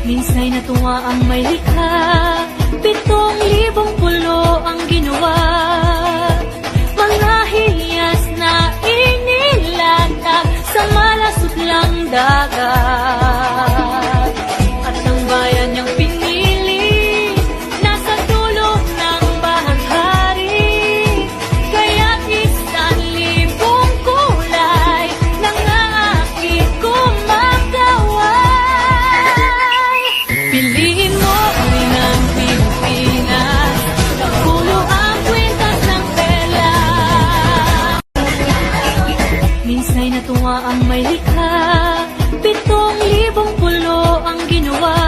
Minsa'y natuwa ang may likha, 7,000 pulo ang ginawa. Mga hiyas na inilatag sa malasot lang dagat. At ang bayan niyang pinili, nasa dulo ng bahaghari. Kaya't 1,000 kulay nang aakit kumakaway. Piliin mo rin ang Pilipinas, pagkulo ang kwintas ng tela. Minsa'y natuwa ang may likha, 7,000 pulo ang ginawa.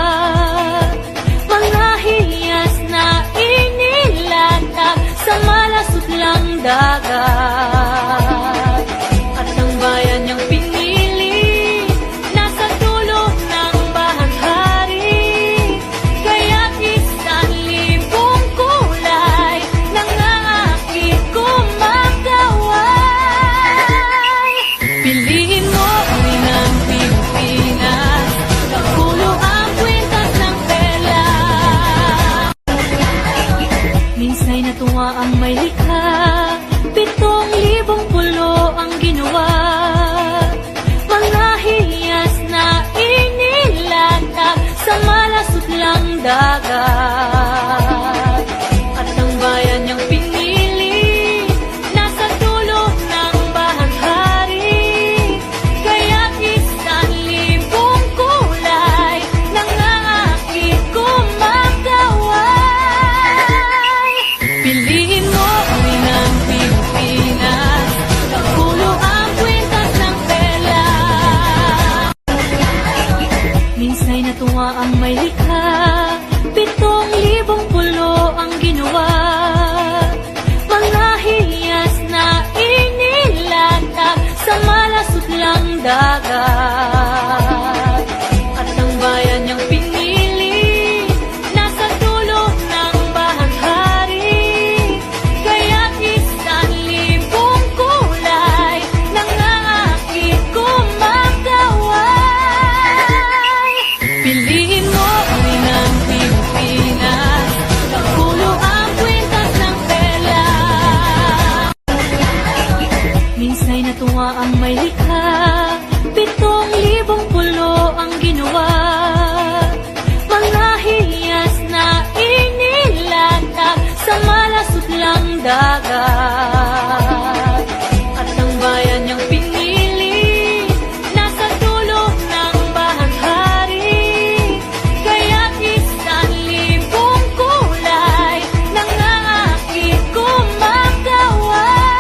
Mga hiyas na inilatag sa malasot lang dagat. At ang bayan niyang pinili, nasa dulo ng bahaghari. Kaya't 1,000 kulay nang aakit kumakaway. Piliin mo rin ang Pilipinas, pagkulo ang kwintas ng tela. Minsa'y natuwa ang may likha, 7,000 pulo ang ginawa. Mga hiyas na inilatag sa malasot lang dagat. At ang bayan niyang pinili, nasa dulo ng bahaghari. Kaya't 1,000 kulay nang aakit kumakaway. Piliin mo rin ang Pilipinas, pagkulo ang kwintas ng tela. Minsa'y natuwa ang may likha, 7,000 pulo ang ginawa. Mga hiyas na inilatag sa malasot lang dagat. At ang bayan niyang pinili, nasa dulo ng bahaghari. Kaya't 1,000 kulay nang aakit kumakaway. Piliin mo rin ang Pilipinas, pagkulo ang kwintas ng tela. Minsa'y natuwa ang may likha, 7,000 pulo ang ginawa. Mga hiyas na inilatag sa malasot lang dagat. At ang bayan niyang pinili, nasa dulo ng bahaghari. Kaya't 1,000 kulay nang aakit kumakaway.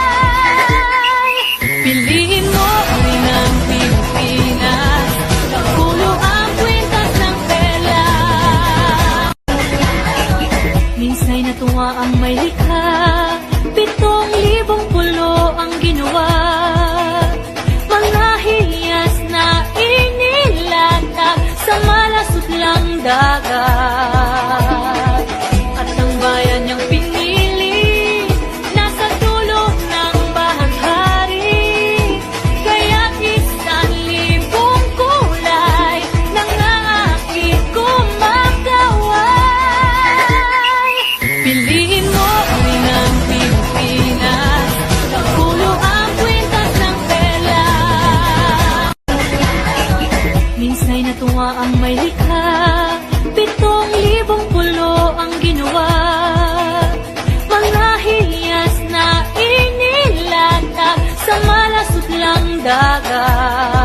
Piliin mo rin ang Pilipinas, pagkulo ang kwintas ng tela. Minsa'y natuwa ang may likha, 7,000 pulo ang ginawa. Mga hiyas na inilatag sa malasot lang dagat. At ang bayan niyang pinili, nasa dulo ng bahaghari. Kaya't 1,000 kulay nang aakit kumakaway. Piliin mo rin ang Pilipinas, pagkulo ang kwintas ng tela. Minsa'y natuwa ang may likha, 7,000 pulo ang ginawa. Mga hiyas na inilatag sa malasot lang dagat.